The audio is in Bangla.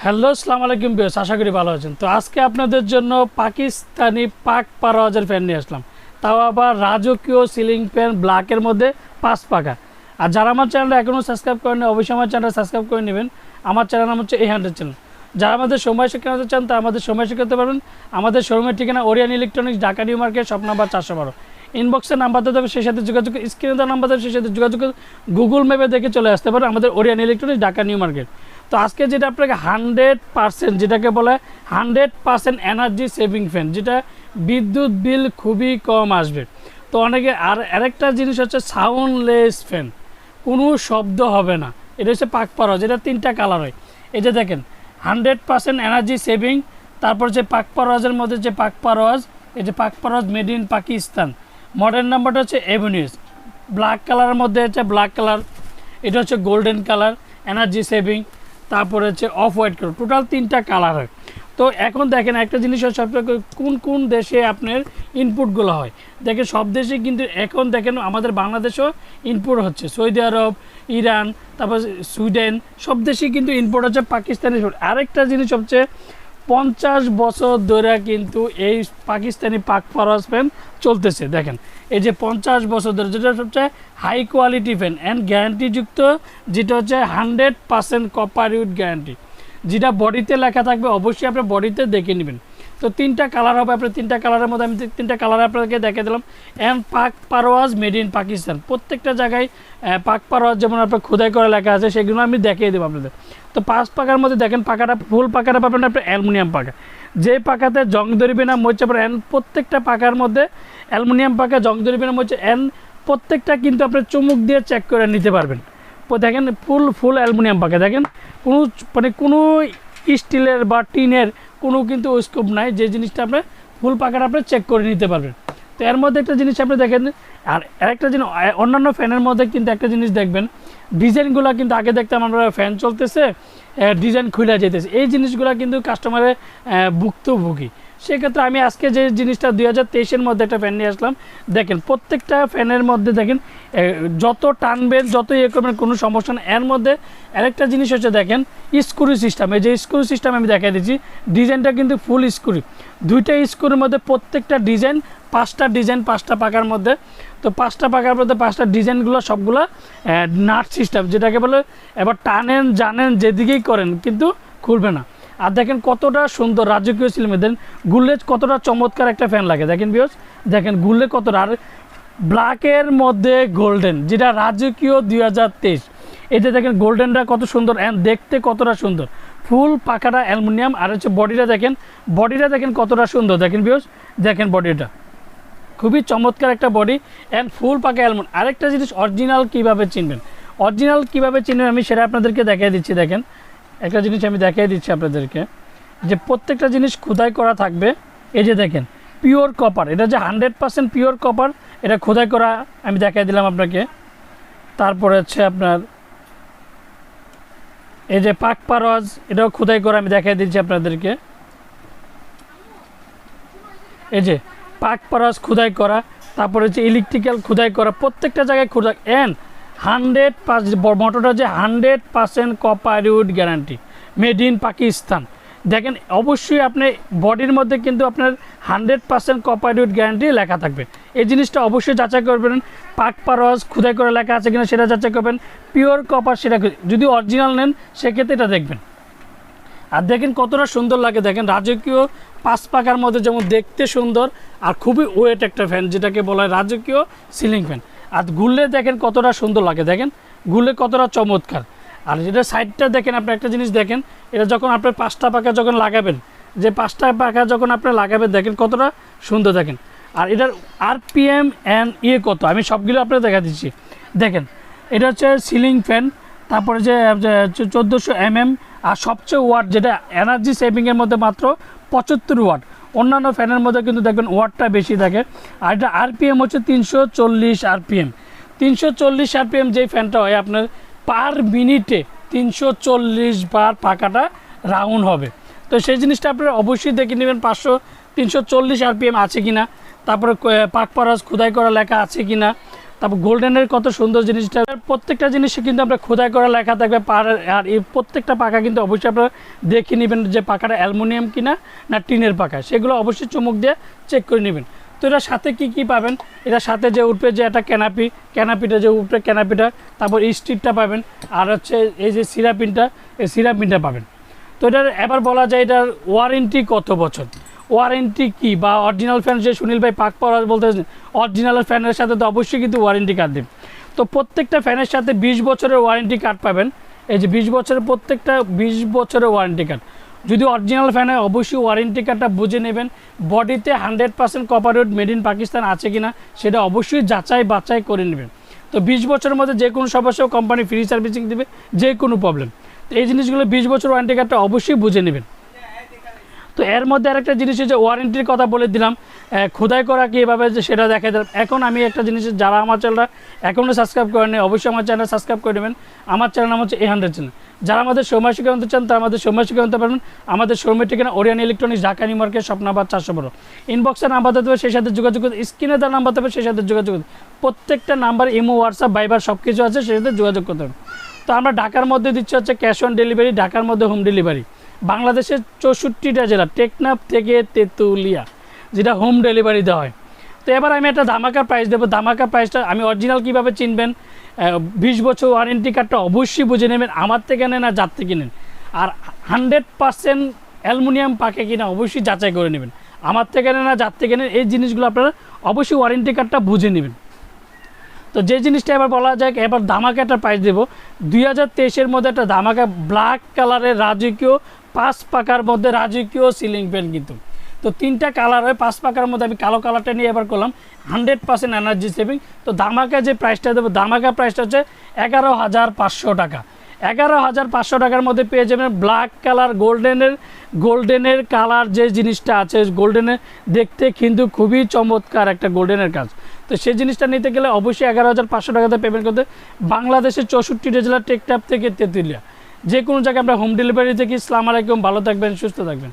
হ্যালো, আসসালামু আলাইকুম ভিউয়ার্স, আশা করি ভালো আছেন। তো আজকে আপনাদের জন্য পাকিস্তানি পাক পারওয়াজের ফ্যান নিয়ে আসলাম, তাও আবার রাজকীয় সিলিং ফ্যান ব্ল্যাকের মধ্যে 5 পাকা। আর যারা আমার চ্যানেলটা এখনও সাবস্ক্রাইব করেনি অবশ্যই আমার চ্যানেলটা সাবস্ক্রাইব করে নেবেন। আমার চ্যানেল নাম হচ্ছে A100 চ্যানেল। যারা আমাদের সময় শিখাতে চান তা আমাদের সময় শিখাতে পারবেন। আমাদের শোরুমের ঠিকানা Orient Electronics, Dhaka New Market, shop number 412। ইনবক্সের নাম্বার দিতে হবে, সেই সাথে যোগাযোগ, স্ক্রিনে দেওয়া নাম্বার দেবে, সেই সাথে যোগাযোগ গুগল ম্যাপে দেখে চলে আসতে পারেন আমাদের Orient Electronics, Dhaka New market. তো আজকে যেটা আপনাকে 100%, যেটাকে বলে 100% এনার্জি সেভিং ফ্যান, যেটা বিদ্যুৎ বিল খুবই কম আসবে। তো অনেকে আরেকটা জিনিস হচ্ছে সাউন্ডলেস ফ্যান, কোনো শব্দ হবে না। এটা হচ্ছে পাক পারওয়াজ, যেটা 3টা কালার হয়। এই যে দেখেন 100% এনার্জি সেভিং, তারপর যে পাক পারওয়াজের মধ্যে যে পাক পারওয়াজ, এই যে পাক পারওয়াজ মেড ইন পাকিস্তান। মডেল নাম্বারটা হচ্ছে এভিনিউস। ব্ল্যাক কালারের মধ্যে হচ্ছে ব্ল্যাক কালার, এটা হচ্ছে গোল্ডেন কালার এনার্জি সেভিং, তারপরে হচ্ছে অফ হোয়াইট কালার। টোটাল 3টা কালার হয়। তো এখন দেখেন একটা জিনিস হচ্ছে কোন কোন দেশে আপনার ইনপুটগুলো হয়। দেখেন সব দেশে কিন্তু এখন দেখেন আমাদের বাংলাদেশেও ইনপুট হচ্ছে, সৌদি আরব, ইরান, তারপর সুইডেন, সব দেশেই কিন্তু ইনপুট হচ্ছে পাকিস্তানি। আরেকটা জিনিস হচ্ছে 50 বছর ধরে কিন্তু এই পাকিস্তানি পাক পারওয়াজ ফ্যান চলতেছে। দেখেন এই যে 50 বছর ধরে, যেটা সবচেয়ে হাই কোয়ালিটি ফ্যান অ্যান্ড গ্যারান্টিযুক্ত, যেটা হচ্ছে 100% কপার উড গ্যারান্টি, যেটা বডিতে লেখা থাকবে। অবশ্যই আপনি বডিতে দেখে নেবেন। তো 3টা কালার হবে, আপনার 3টা কালারের মধ্যে আমি 3টা কালার আপনাকে দেখে দিলাম। অ্যান্ড পাক পারওয়াজ মেড ইন পাকিস্তান, প্রত্যেকটা জায়গায় পাক পারওয়াজ যেমন আপনার খোদাই করে লেখা আছে, সেগুলো আমি দেখিয়ে দেবো আপনাদের। তো 5 পাকার মধ্যে দেখেন পাকাটা, ফুল পাকাটা পাবেন আপনার অ্যালুমিনিয়াম পাকা, যে পাকাতে জং ধরবে না মরচে পড়ে। অ্যান্ড প্রত্যেকটা পাকার মধ্যে অ্যালুমিনিয়াম পাকা, জং ধরবে না মরচে। অ্যান্ড প্রত্যেকটা কিন্তু আপনার চুমুক দিয়ে চেক করে নিতে পারবেন। দেখেন ফুল অ্যালুমিনিয়াম পাকা, দেখেন কোনো স্টিলের বা টিনের কোনো কিন্তু স্কোপ নাই, যে জিনিসটা আপনার ফুল পাকাটা আপনি চেক করে নিতে পারবেন। তো এর মধ্যে একটা জিনিস আপনি দেখেন, আর আরেকটা জিনিস অন্যান্য ফ্যানের মধ্যে কিন্তু একটা জিনিস দেখবেন, ডিজাইনগুলো কিন্তু আগে দেখতাম আমরা ফ্যান চলতেছে ডিজাইন খুলে যেতেছে, এই জিনিসগুলো কিন্তু কাস্টমারের ভুক্তভোগী। সেক্ষেত্রে আমি আজকে যে জিনিসটা 2023-এর মধ্যে একটা ফ্যান নিয়ে আসলাম। দেখেন প্রত্যেকটা ফ্যানের মধ্যে দেখেন যত টানবেন যত ইয়ে করবেন কোনো সমস্যা না। এর মধ্যে আরেকটা জিনিস হচ্ছে দেখেন স্ক্রু সিস্টেম। এই যে স্ক্রু সিস্টেম আমি দেখাই দিচ্ছি, ডিজাইনটা কিন্তু ফুল স্ক্রু, 2টা স্ক্রুর মধ্যে প্রত্যেকটা ডিজাইন, 5টা ডিজাইন 5টা পাকার মধ্যে। তো 5টা পাকার মধ্যে 5টা ডিজাইনগুলো সবগুলো নাট সিস্টেম, যেটাকে বলে এবার টানেন জানেন যেদিকেই করেন কিন্তু খুলবে না। আর দেখেন কতটা সুন্দর রাজকীয় সিলিং ফ্যান, গুললে কতটা চমৎকার একটা ফ্যান লাগে। দেখেন ভিউয়ার্স, দেখেন গুললে কতটা, আর ব্ল্যাকের মধ্যে গোল্ডেন, যেটা রাজকীয় 2023। এতে দেখেন গোল্ডেনটা কত সুন্দর অ্যান্ড দেখতে কতটা সুন্দর। ফুল পাখাটা অ্যালুমিনিয়াম, আর হচ্ছে বডিটা দেখেন কতটা সুন্দর। দেখেন ভিউয়ার্স, দেখেন বডিটা খুবই চমৎকার একটা বডি অ্যান্ড ফুল পাকা অ্যালুমিনিয়াম। আরেকটা জিনিস অরিজিনাল কীভাবে চিনবেন আমি সেটা আপনাদেরকে দেখিয়ে দিচ্ছি। দেখেন একটা জিনিস আমি দেখিয়ে দিচ্ছি আপনাদেরকে, যে প্রত্যেকটা জিনিস খোদাই করা থাকবে। এই যে দেখেন পিওর কপার, এটা যে 100% পিওর কপার, এটা খোদাই করা আমি দেখিয়ে দিলাম আপনাকে। তারপরে হচ্ছে আপনার এই যে পাক পারওয়াজ, এটাও খোদাই করা আমি দেখিয়ে দিচ্ছি আপনাদেরকে। এই যে পাক পারওয়াজ খোদাই করা, তারপরে হচ্ছে ইলেকট্রিক্যাল খোদাই করা, প্রত্যেকটা জায়গায় খোদাই। অ্যান্ড 100% মোটরটা যে 100% copper wound guarantee made in Pakistan. দেখেন অবশ্যই আপনি বডির মধ্যে কিন্তু আপনার 100% কপার উড গ্যারান্টি লেখা থাকবে। এই জিনিসটা অবশ্যই যাচাই করবেন, পাক পারওয়াজ খোদাই করে লেখা আছে কিনা সেটা যাচাই করবেন। পিওর কপার, সেটা যদি অরিজিনাল নেন সেক্ষেত্রে এটা দেখবেন। আর দেখেন কতটা সুন্দর লাগে, দেখেন রাজকীয় 5 পাকার মধ্যে যেমন দেখতে সুন্দর, আর খুবই ওয়েট একটা ফ্যান, যেটাকে বলা হয় রাজকীয় সিলিং ফ্যান। আর ঘুরলে দেখেন কতটা সুন্দর লাগে, দেখেন ঘুরলে কতটা চমৎকার। আর যেটা সাইডটা দেখেন, আপনি একটা জিনিস দেখেন, এটা যখন আপনার 5টা পাকা যখন লাগাবেন, যে 5টা পাকা যখন আপনি লাগাবেন দেখেন কতটা সুন্দর। দেখেন আর এটার আরপিএম অ্যান্ড কত, আমি সবগুলো আপনাকে দেখা দিচ্ছি। দেখেন এটা হচ্ছে সিলিং ফ্যান, তারপরে যে 1400 mm, আর সবচেয়ে ওয়াট যেটা এনার্জি সেভিংয়ের মধ্যে মাত্র 75 ওয়াট। অন্যান্য ফ্যানের মধ্যে কিন্তু দেখবেন ওয়াটটা বেশি থাকে। আর এটা আরপিএম হচ্ছে 340 আরপিএম। 340 আরপিএম যেই ফ্যানটা হয় আপনার পার মিনিটে 340 বার পাকাটা রাউন্ড হবে। তো সেই জিনিসটা আপনারা অবশ্যই দেখে নেবেন 340 আরপিএম আছে কিনা, তারপরে পাক পারওয়াজ খোদাই করা লেখা আছে কিনা, তারপর গোল্ডেনের কত সুন্দর জিনিসটা, প্রত্যেকটা জিনিসে কিন্তু আপনার খোদাই করা লেখা থাকবে আর এই প্রত্যেকটা পাকা কিন্তু অবশ্যই আপনারা দেখে নেবেন যে পাকাটা অ্যালুমিনিয়াম কিনা না টিনের পাকা, সেগুলো অবশ্যই চুমুক দিয়ে চেক করে নেবেন। তো এটার সাথে কি পাবেন, এটার সাথে যে উঠবে যে একটা ক্যানাপিটা যে উঠবে ক্যানাপিটা, তারপর স্টিকটা পাবেন, আর হচ্ছে এই যে এই সিরাপিনটা পাবেন। তো এটার এবার বলা যায় এটার ওয়ারেন্টি কত বছর, ওয়ারেন্টি কি, বা অরিজিনাল ফ্যান যে সুনীল ভাই পাক পাওয়ার বলতে অরিজিনাল ফ্যানের সাথে তো অবশ্যই কিন্তু ওয়ারেন্টি কার্ড দেবে। তো প্রত্যেকটা ফ্যানের সাথে 20 বছরের ওয়ারেন্টি কার্ড পাবেন। এই যে 20 বছরের প্রত্যেকটা 20 বছরের ওয়ারেন্টি কার্ড। যদি অরিজিনাল ফ্যান হয় অবশ্যই ওয়ারেন্টি কার্ডটা বুঝে নেবেন, বডিতে 100% copper wound made in Pakistan আছে কিনা সেটা অবশ্যই যাচাই বাছাই করে নেবেন। তো 20 বছরের মধ্যে যে কোনো সমস্যা কোম্পানি ফ্রি সার্ভিসিং দেবে, যে কোনো প্রবলেম। তো এই জিনিসগুলো 20 বছর ওয়ারেন্টি কার্ডটা অবশ্যই বুঝে নেবেন। তো এর মধ্যে আরেকটা জিনিস হচ্ছে ওয়ারেন্টির কথা বলে দিলাম, খোদাই করা কীভাবে যে সেটা দেখা দিলাম। এখন আমি একটা জিনিস, যারা আমার চ্যানেলটা এখনও সাবস্ক্রাইব করেনি অবশ্যই আমার চ্যানেল সাবস্ক্রাইব করে নেবেন। আমার চ্যানেল নাম হচ্ছে A100 চ্যানেল। যারা আমাদের শোরুমে শিখে আনতে চান তারা আমাদের শোরুমে শিখে আনতে পারবেন। আমাদের শোরুমের ঠিকানা Orient Electronics, Dhaka New Market, shop number 412। ইনবক্সের নাম্বার দেবে, সেই সাথে যোগাযোগ করতে, স্ক্রিনে তার নাম্বার দেবে, সেই সাথে যোগাযোগ করতে। প্রত্যেকটা নাম্বার ইমো, হোয়াটসঅ্যাপ, ভাইবার সব কিছু আছে, সেই সাথে যোগাযোগ করতে হবে। তো আমরা ঢাকার মধ্যে দিচ্ছি হচ্ছে ক্যাশ অন ডেলিভারি, ঢাকার মধ্যে হোম ডেলিভারি। বাংলাদেশের 64টা জেলা টেকনাফ থেকে তেঁতুলিয়া, যেটা হোম ডেলিভারি দেওয়া হয়। তো এবার আমি একটা ধামাকা প্রাইস দেবো। ধামাকা প্রাইসটা আমি অরিজিনাল কীভাবে চিনবেন, 20 বছর ওয়ারেন্টি কার্ডটা অবশ্যই বুঝে নেবেন, আমার থেকে নেন আর যার থেকে নেন। আর 100% অ্যালুমিনিয়াম পাকে কিনা অবশ্যই যাচাই করে নেবেন, আমার থেকে নেন আর যার থেকে নেন। এই জিনিসগুলো আপনারা অবশ্যই ওয়ারেন্টি কার্ডটা বুঝে নেবেন। তো যে জিনিসটা এবার বলা যায়, এবার ধামাকা একটা প্রাইস দেবো। 2023-এর মধ্যে একটা ধামাকা ব্ল্যাক কালারের রাজকীয় 5 পাকার মধ্যে রাজকীয় সিলিং ফ্যান কিন্তু। তো 3টা কালার হয়, 5 পাকার মধ্যে আমি কালো কালারটা নিয়ে এবার করলাম 100% এনার্জি সেভিং। তো ধামাকা যে প্রাইসটা দেবো, ধামাকা প্রাইসটা হচ্ছে 11,500 টাকা। 11,500 টাকার মধ্যে পেয়ে যাবেন ব্ল্যাক কালার গোল্ডেনের কালার যে জিনিসটা আছে, গোল্ডেনের দেখতে কিন্তু খুবই চমৎকার একটা গোল্ডেনের কাজ। তো সেই জিনিসটা নিতে গেলে অবশ্যই 11,500 টাকাতে পেমেন্ট করতে। বাংলাদেশের 64টা জেলা টেকনাফ থেকে তেঁতুলিয়া, যে কোনো জায়গায় আমরা হোম ডেলিভারি থেকে। আসসালামু আলাইকুম, ভালো থাকবেন, সুস্থ থাকবেন।